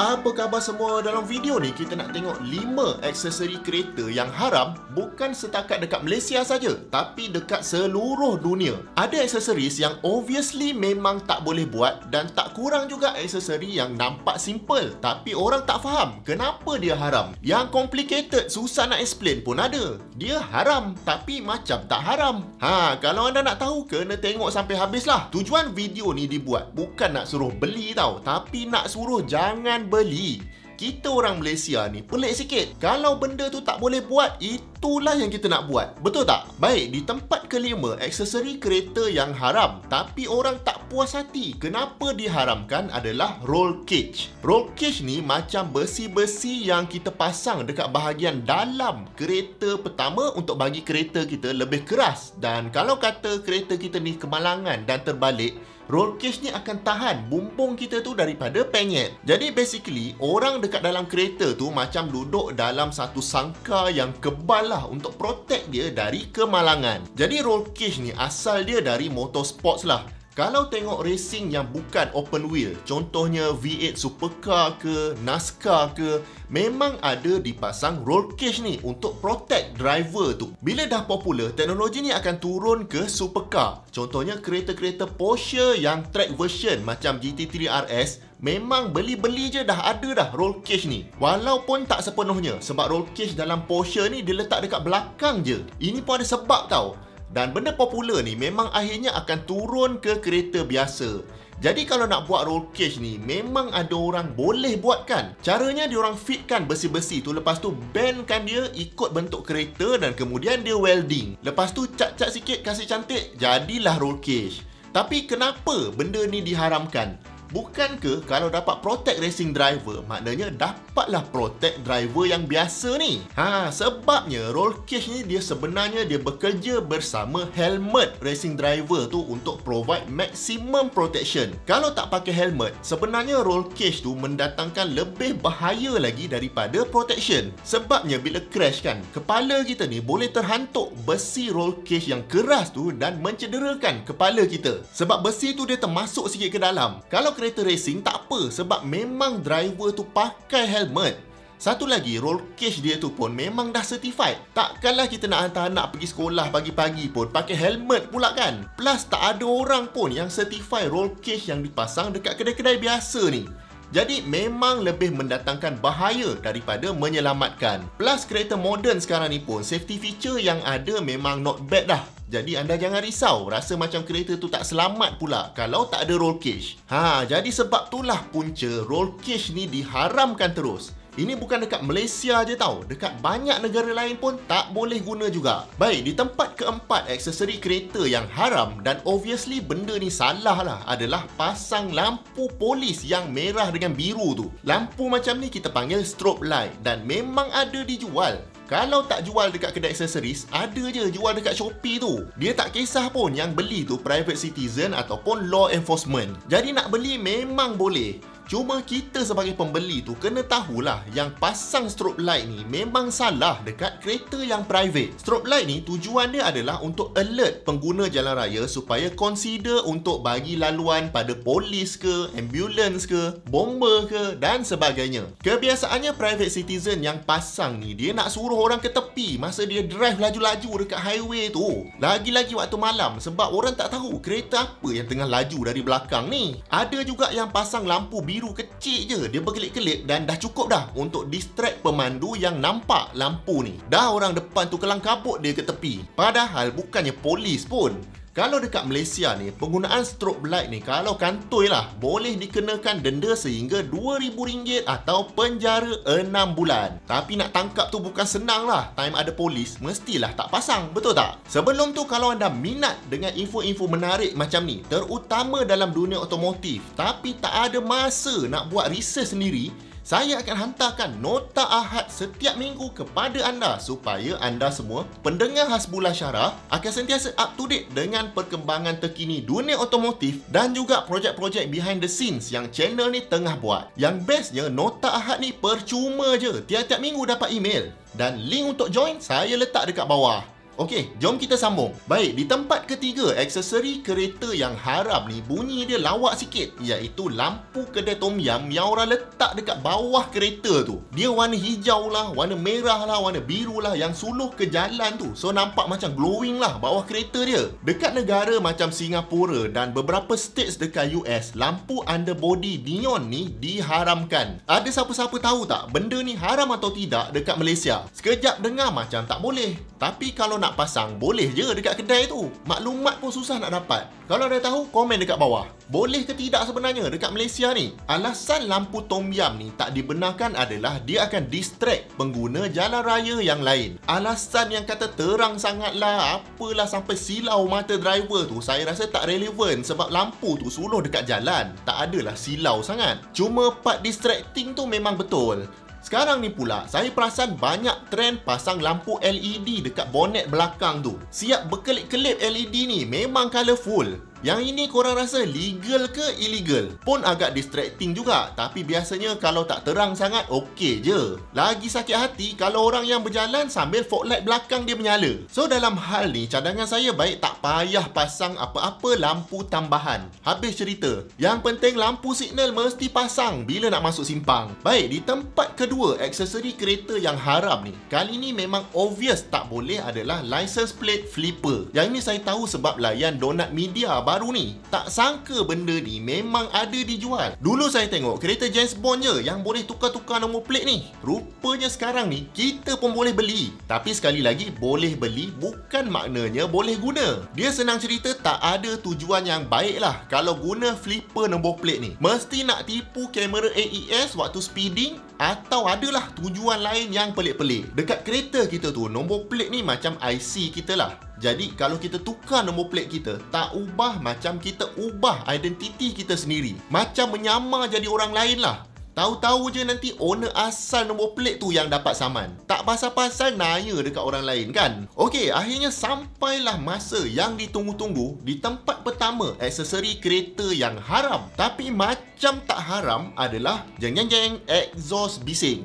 Apa khabar semua? Dalam video ni kita nak tengok 5 aksesori kereta yang haram bukan setakat dekat Malaysia saja, tapi dekat seluruh dunia. Ada aksesoris yang obviously memang tak boleh buat dan tak kurang juga aksesori yang nampak simple tapi orang tak faham kenapa dia haram. Yang complicated, susah nak explain pun ada. Dia haram tapi macam tak haram. Kalau anda nak tahu kena tengok sampai habis lah. Tujuan video ni dibuat bukan nak suruh beli tau, tapi nak suruh jangan beli. Kita orang Malaysia ni pelik sikit. Kalau benda tu tak boleh buat, itulah yang kita nak buat. Betul tak? Baik, di tempat kelima, aksesori kereta yang haram tapi orang tak puas hati kenapa diharamkan adalah roll cage. Roll cage ni macam besi-besi yang kita pasang dekat bahagian dalam kereta pertama untuk bagi kereta kita lebih keras. Dan kalau kata kereta kita ni kemalangan dan terbalik, roll cage ni akan tahan bumbung kita tu daripada penyet. Jadi basically, orang dekat dalam kereta tu macam duduk dalam satu sangka yang kebal lah untuk protect dia dari kemalangan. Jadi roll cage ni asal dia dari motorsports lah. Kalau tengok racing yang bukan open wheel, contohnya V8 Supercar ke, NASCAR ke, memang ada dipasang roll cage ni untuk protect driver tu. Bila dah popular, teknologi ni akan turun ke supercar. Contohnya kereta-kereta Porsche yang track version macam GT3 RS, memang beli-beli je dah ada dah roll cage ni. Walaupun tak sepenuhnya, sebab roll cage dalam Porsche ni dia letak dekat belakang je. Ini pun ada sebab tau. Dan benda popular ni memang akhirnya akan turun ke kereta biasa. Jadi kalau nak buat roll cage ni, memang ada orang boleh buatkan. Caranya diorang fitkan besi-besi tu, lepas tu bendkan dia ikut bentuk kereta dan kemudian dia welding. Lepas tu cat-cat sikit, kasih cantik, jadilah roll cage. Tapi kenapa benda ni diharamkan? Bukankah kalau dapat protect racing driver, maknanya dapatlah protect driver yang biasa ni? Sebabnya roll cage ni dia sebenarnya dia bekerja bersama helmet racing driver tu untuk provide maximum protection. Kalau tak pakai helmet, sebenarnya roll cage tu mendatangkan lebih bahaya lagi daripada protection. Sebabnya bila crash kan, kepala kita ni boleh terhantuk besi roll cage yang keras tu dan mencederakan kepala kita. Sebab besi tu dia termasuk sikit ke dalam. Kalau kereta racing tak apa, sebab memang driver tu pakai helmet. Satu lagi, roll cage dia tu pun memang dah certified. Takkanlah kita nak hantar anak pergi sekolah pagi-pagi pun pakai helmet pula kan. Plus tak ada orang pun yang certify roll cage yang dipasang dekat kedai-kedai biasa ni. Jadi memang lebih mendatangkan bahaya daripada menyelamatkan. Plus kereta moden sekarang ni pun safety feature yang ada memang not bad dah. Jadi anda jangan risau rasa macam kereta tu tak selamat pula kalau tak ada roll cage. Jadi sebab itulah punca roll cage ni diharamkan terus. Ini bukan dekat Malaysia je tau, dekat banyak negara lain pun tak boleh guna juga. Baik, di tempat keempat aksesori kereta yang haram dan obviously benda ni salah lah adalah pasang lampu polis yang merah dengan biru tu. Lampu macam ni kita panggil strobe light dan memang ada dijual. Kalau tak jual dekat kedai aksesoris, ada je jual dekat Shopee tu. Dia tak kisah pun yang beli tu private citizen ataupun law enforcement. Jadi nak beli memang boleh. Cuma kita sebagai pembeli tu kena tahulah yang pasang strobe light ni memang salah dekat kereta yang private. Strobe light ni tujuan dia adalah untuk alert pengguna jalan raya supaya consider untuk bagi laluan pada polis ke, ambulans ke, bomber ke dan sebagainya. Kebiasaannya private citizen yang pasang ni dia nak suruh orang ke tepi masa dia drive laju-laju dekat highway tu. Lagi-lagi waktu malam sebab orang tak tahu kereta apa yang tengah laju dari belakang ni. Ada juga yang pasang lampu biru kecil je, dia berkelip-kelip dan dah cukup dah untuk distract pemandu yang nampak lampu ni. Dah orang depan tu kelang kabut dia ke tepi. Padahal bukannya polis pun. Kalau dekat Malaysia ni, penggunaan strobe light ni kalau kantoi lah, boleh dikenakan denda sehingga RM2,000 atau penjara 6 bulan. Tapi nak tangkap tu bukan senang lah. Time ada polis, mestilah tak pasang, betul tak? Sebelum tu kalau anda minat dengan info-info menarik macam ni, terutama dalam dunia otomotif, tapi tak ada masa nak buat research sendiri, saya akan hantarkan nota Ahad setiap minggu kepada anda supaya anda semua, pendengar Hasbullah Syarah, akan sentiasa up to date dengan perkembangan terkini dunia otomotif dan juga projek-projek behind the scenes yang channel ni tengah buat. Yang bestnya, nota Ahad ni percuma je. Tiap-tiap minggu dapat email. Dan link untuk join saya letak dekat bawah. Okey, jom kita sambung. Baik, di tempat ketiga, aksesori kereta yang haram ni bunyi dia lawak sikit, iaitu lampu kedai tom yam yang orang letak dekat bawah kereta tu. Dia warna hijau lah, warna merah lah, warna biru lah yang suluh ke jalan tu. So nampak macam glowing lah bawah kereta dia. Dekat negara macam Singapura dan beberapa states dekat US, lampu underbody neon ni diharamkan. Ada siapa-siapa tahu tak benda ni haram atau tidak dekat Malaysia? Sekejap dengar macam tak boleh, tapi kalau nak pasang, boleh je dekat kedai tu. Maklumat pun susah nak dapat. Kalau ada tahu, komen dekat bawah. Boleh ke tidak sebenarnya dekat Malaysia ni? Alasan lampu tom yam ni tak dibenarkan adalah dia akan distract pengguna jalan raya yang lain. Alasan yang kata terang sangat lah, apalah sampai silau mata driver tu, saya rasa tak relevan sebab lampu tu suluh dekat jalan. Tak adalah silau sangat. Cuma part distracting tu memang betul. Sekarang ni pula, saya perasan banyak trend pasang lampu LED dekat bonet belakang tu. Siap berkelip-kelip LED ni, memang colourful. Yang ini korang rasa legal ke illegal? Pun agak distracting juga, tapi biasanya kalau tak terang sangat, okey je. Lagi sakit hati kalau orang yang berjalan sambil fog light belakang dia menyala. So dalam hal ni, cadangan saya baik tak payah pasang apa-apa lampu tambahan. Habis cerita. Yang penting lampu signal mesti pasang bila nak masuk simpang. Baik, di tempat kedua, aksesori kereta yang haram ni, kali ni memang obvious tak boleh adalah license plate flipper. Yang ini saya tahu sebab layan Donut Media baru ni. Tak sangka benda ni memang ada dijual. Dulu saya tengok kereta James Bond je yang boleh tukar-tukar nombor plate ni. Rupanya sekarang ni kita pun boleh beli. Tapi sekali lagi, boleh beli bukan maknanya boleh guna. Dia senang cerita tak ada tujuan yang baik lah kalau guna flipper nombor plate ni. Mesti nak tipu kamera AES waktu speeding atau adalah tujuan lain yang pelik-pelik. Dekat kereta kita tu, nombor plate ni macam IC kita lah. Jadi kalau kita tukar nombor plate kita, tak ubah macam kita ubah identiti kita sendiri. Macam menyamar jadi orang lain lah. Tahu-tahu je nanti owner asal nombor plate tu yang dapat saman. Tak pasal-pasal naya dekat orang lain kan? Okey, akhirnya sampailah masa yang ditunggu-tunggu. Di tempat pertama, aksesori kereta yang haram. Tapi macam tak haram adalah jeng-jeng-jeng exhaust bising.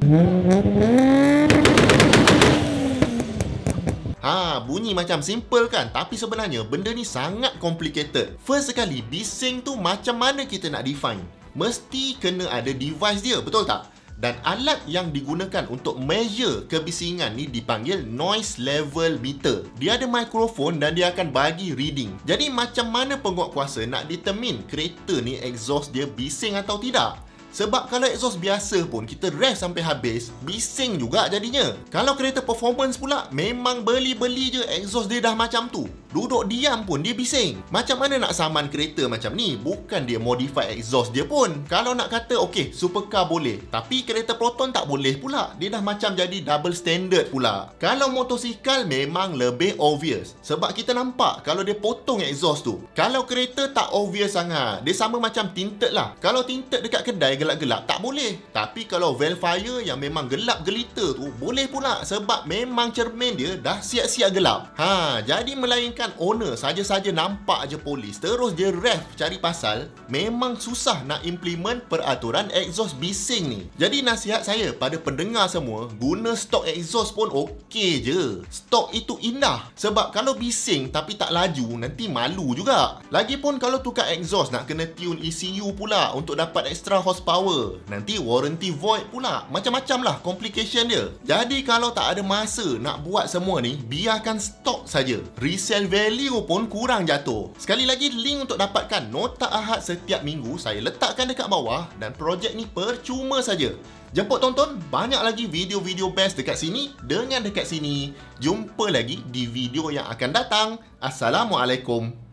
Bunyi macam simple kan? Tapi sebenarnya benda ni sangat complicated. First sekali, bising tu macam mana kita nak define? Mesti kena ada device dia, betul tak? Dan alat yang digunakan untuk measure kebisingan ni dipanggil noise level meter. Dia ada mikrofon dan dia akan bagi reading. Jadi macam mana penguatkuasa nak determine kereta ni exhaust dia bising atau tidak? Sebab kalau exhaust biasa pun kita ref sampai habis, bising juga jadinya. Kalau kereta performance pula, memang beli-beli je exhaust dia dah macam tu. Duduk diam pun dia bising. Macam mana nak saman kereta macam ni? Bukan dia modify exhaust dia pun. Kalau nak kata okey, supercar boleh, tapi kereta Proton tak boleh pula. Dia dah macam jadi double standard pula. Kalau motosikal memang lebih obvious. Sebab kita nampak kalau dia potong exhaust tu. Kalau kereta tak obvious sangat. Dia sama macam tinted lah. Kalau tinted dekat kedai gelap-gelap tak boleh. Tapi kalau valve fire yang memang gelap gelita tu boleh pula sebab memang cermin dia dah siap-siap gelap. Jadi melainkan owner saja-saja nampak je polis terus dia ref cari pasal, memang susah nak implement peraturan exhaust bising ni. Jadi nasihat saya pada pendengar semua, guna stok exhaust pun okey je. Stok itu indah. Sebab kalau bising tapi tak laju, nanti malu juga. Lagipun kalau tukar exhaust nak kena tune ECU pula untuk dapat extra horsepower. Nanti warranty void pula. Macam-macam lah complication dia. Jadi kalau tak ada masa nak buat semua ni, biarkan stok saja. Resale value pun kurang jatuh. Sekali lagi, link untuk dapatkan nota Ahad setiap minggu saya letakkan dekat bawah dan projek ni percuma saja. Jemput tonton, banyak lagi video-video best dekat sini dengan dekat sini. Jumpa lagi di video yang akan datang. Assalamualaikum.